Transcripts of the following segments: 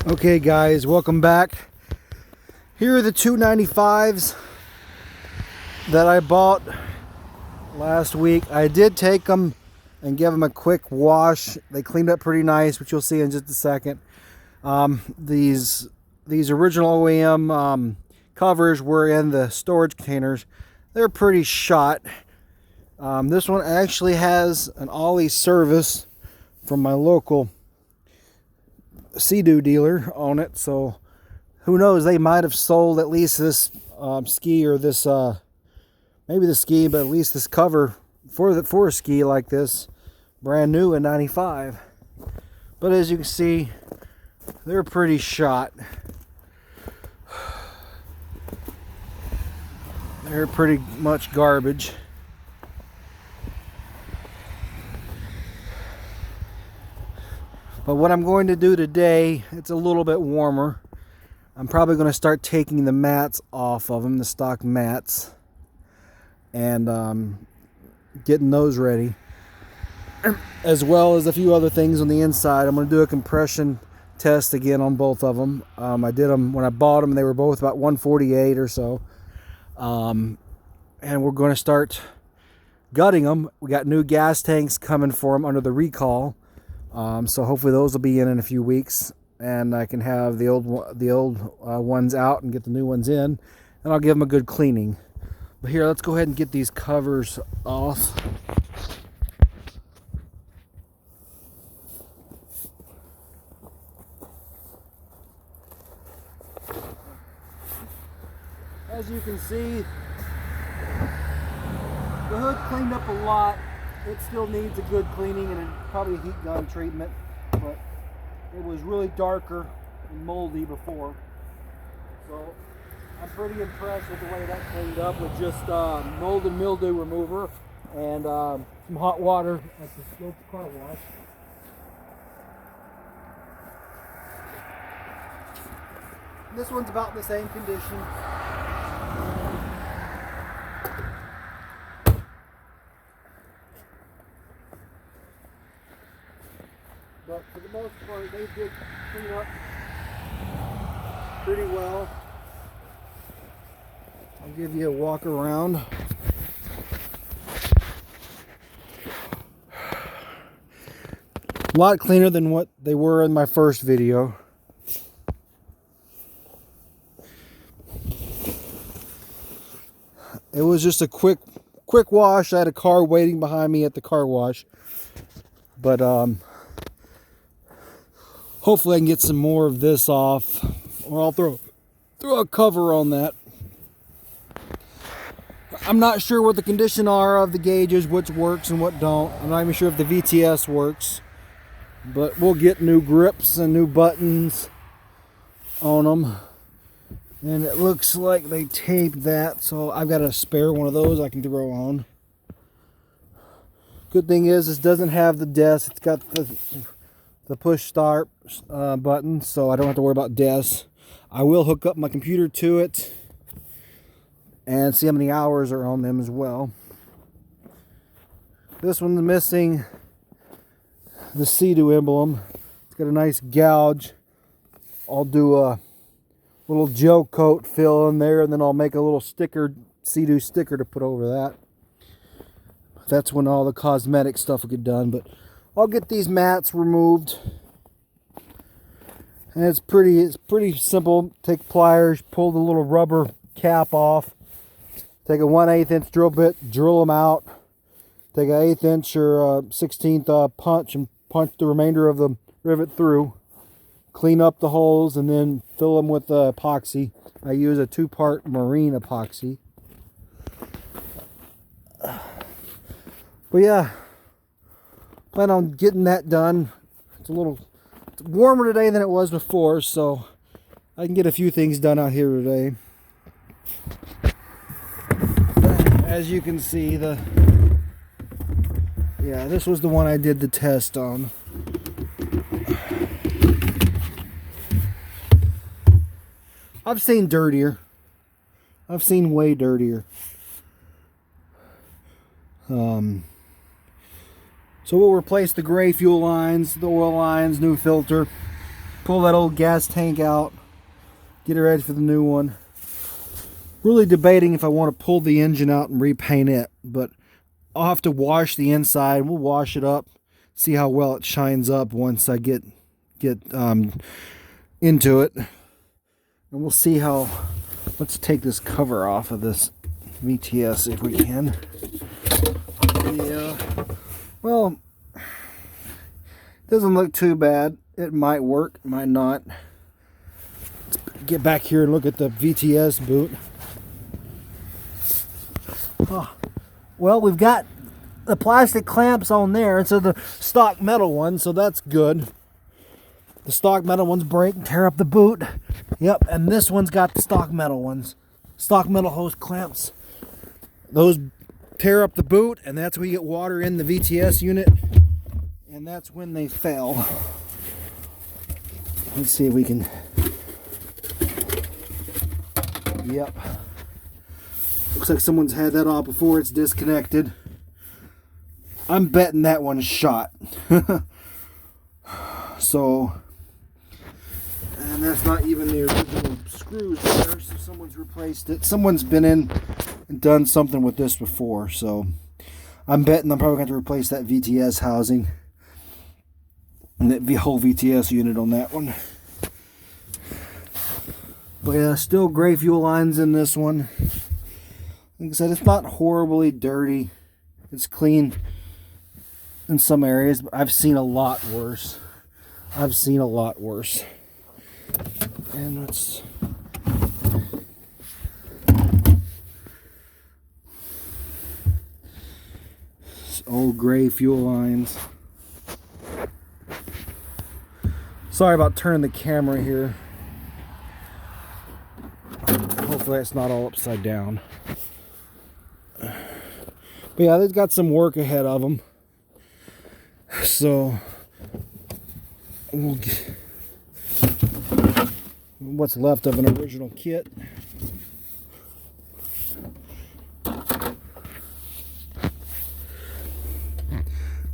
Okay guys, welcome back. Here are the 295s that I bought last week. I did take them and give them a quick wash. They cleaned up pretty nice, which you'll see in just a second. These original OEM covers were in the storage containers. They're pretty shot. This one actually has an ollie service from my local Sea-Doo dealer on it, so who knows, they might have sold at least this ski, or this maybe the ski, but at least this cover for a ski like this brand new in 95. But as you can see, they're pretty shot. They're pretty much garbage. But what I'm going to do today, it's a little bit warmer. I'm probably going to start taking the mats off of them, the stock mats, and getting those ready, as well as a few other things on the inside. I'm going to do a compression test again on both of them. I did them when I bought them. They were both about 148 or so. And we're going to start gutting them. We got new gas tanks coming for them under the recall. So hopefully those will be in a few weeks, and I can have the old ones out and get the new ones in, and I'll give them a good cleaning. But here, let's go ahead and get these covers off. As you can see, the hood cleaned up a lot. It still needs a good cleaning and probably a heat gun treatment, but it was really darker and moldy before. So I'm pretty impressed with the way that cleaned up with just mold and mildew remover and some hot water at the slope car wash. This one's about in the same condition. But for the most part, they did clean up pretty well. I'll give you a walk around. A lot cleaner than what they were in my first video. It was just a quick wash. I had a car waiting behind me at the car wash. But hopefully I can get some more of this off, or I'll throw a cover on that. I'm not sure what the condition are of the gauges, which works and what don't. I'm not even sure if the VTS works, but we'll get new grips and new buttons on them. And it looks like they taped that, so I've got a spare one of those I can throw on. Good thing is this doesn't have the desk. It's got the push start button, so I don't have to worry about desk. I will hook up my computer to it and see how many hours are on them as well. This one's missing the Sea-Doo emblem. It's got a nice gouge. I'll do a little gel coat fill in there, and then I'll make a little sticker, Sea-Doo sticker, to put over that. That's when all the cosmetic stuff will get done. But I'll get these mats removed, and it's pretty simple. Take pliers, pull the little rubber cap off, take a 1/8 inch drill bit, drill them out, take an 1/8 inch or 1/16 punch, and punch the remainder of the rivet through, clean up the holes, and then fill them with epoxy. I use a 2-part marine epoxy. But yeah, plan on getting that done. It's warmer today than it was before, so I can get a few things done out here today. As you can see, this was the one I did the test on. I've seen dirtier. I've seen way dirtier. So we'll replace the gray fuel lines, the oil lines, new filter. pull that old gas tank out, get it ready for the new one. Really debating if I want to pull the engine out and repaint it, but I'll have to wash the inside. We'll wash it up, see how well it shines up once I get into it, and we'll see how. Let's take this cover off of this VTS if we can. Yeah, well, doesn't look too bad. It might work, might not. Let's get back here and look at the VTS boot. Oh, well, we've got the plastic clamps on there instead of the stock metal one, so that's good. The stock metal ones break and tear up the boot. Yep, and this one's got the stock metal ones. Stock metal hose clamps. Those tear up the boot, and that's when you get water in the VTS unit, and that's when they fail. Let's see if we can. Yep. Looks like someone's had that off before it's disconnected. I'm betting that one is shot. So, and that's not even the original screws there, so someone's replaced it. Someone's been in and done something with this before, so I'm betting I'm probably going to replace that VTS housing and the whole VTS unit on that one. But yeah, still gray fuel lines in this one. Like I said, it's not horribly dirty. It's clean in some areas, but I've seen a lot worse. I've seen a lot worse. And let's... old gray fuel lines. Sorry about turning the camera here. Hopefully it's not all upside down. But yeah, they've got some work ahead of them. So we'll get what's left of an original kit.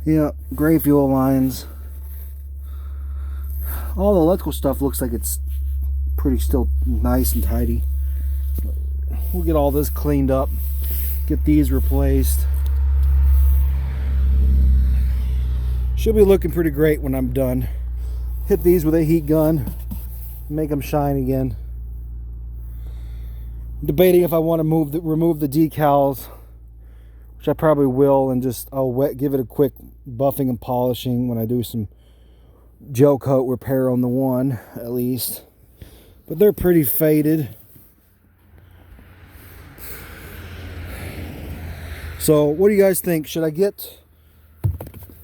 Yeah, gray fuel lines. All the electrical stuff looks like it's pretty still nice and tidy. We'll get all this cleaned up, get these replaced. Should be looking pretty great when I'm done. Hit these with a heat gun, make them shine again. Debating if I want to remove the decals, which I probably will, and just give it a quick buffing and polishing when I do some gel coat repair on the one at least. But they're pretty faded. So what do you guys think? Should I get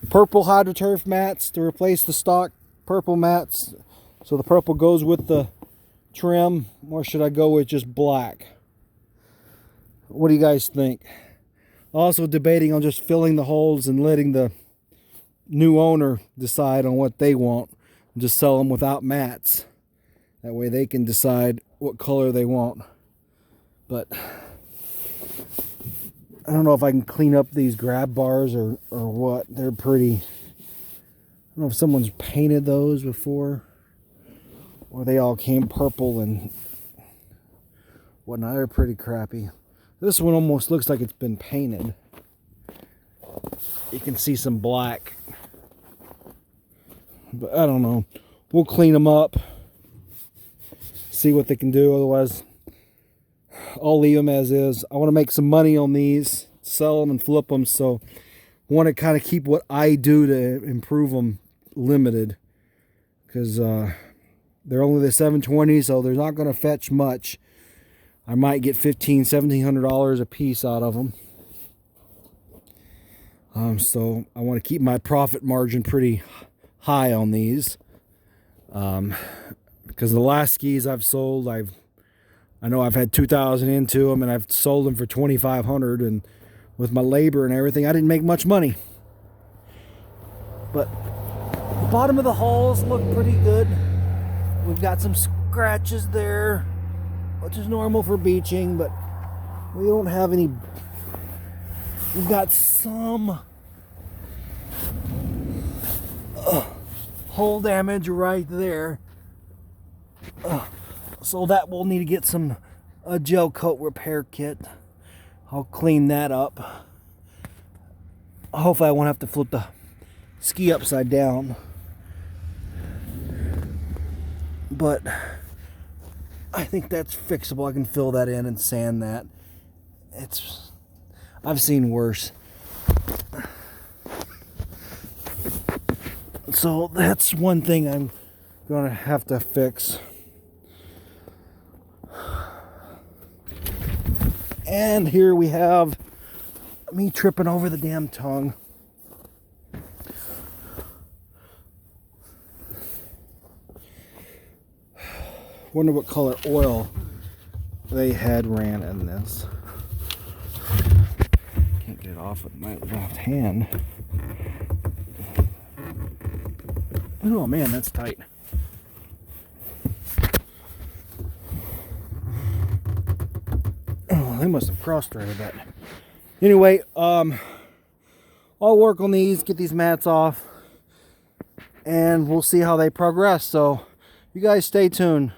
purple HydroTurf mats to replace the stock purple mats so the purple goes with the trim, or should I go with just black? What do you guys think? Also debating on just filling the holes and letting the new owner decide on what they want. Just sell them without mats. That way they can decide what color they want. But I don't know if I can clean up these grab bars or what. They're pretty... I don't know if someone's painted those before, or they all came purple and whatnot. They're pretty crappy. This one almost looks like it's been painted. You can see some black. But I don't know. We'll clean them up. See what they can do. Otherwise, I'll leave them as is. I want to make some money on these. Sell them and flip them. So I want to kind of keep what I do to improve them limited. Because they're only the 720, so they're not going to fetch much. I might get $1,500–$1,700 a piece out of them. So I want to keep my profit margin pretty high on these. Because the last skis I've sold, I know I've had 2,000 into them, and I've sold them for 2,500, and with my labor and everything, I didn't make much money. But the bottom of the hulls look pretty good. We've got some scratches there, which is normal for beaching, but we don't have any. We've got some hull damage right there. So that will need to get some gel coat repair kit. I'll clean that up. Hopefully I won't have to flip the ski upside down. But I think that's fixable. I can fill that in and sand that. I've seen worse. So that's one thing I'm gonna have to fix. And here we have me tripping over the damn tongue. Wonder what color oil they had ran in this. Can't get it off with my left hand. Oh man, that's tight. Oh, they must have cross-threaded that. Anyway, I'll work on these, get these mats off, and we'll see how they progress. So you guys stay tuned.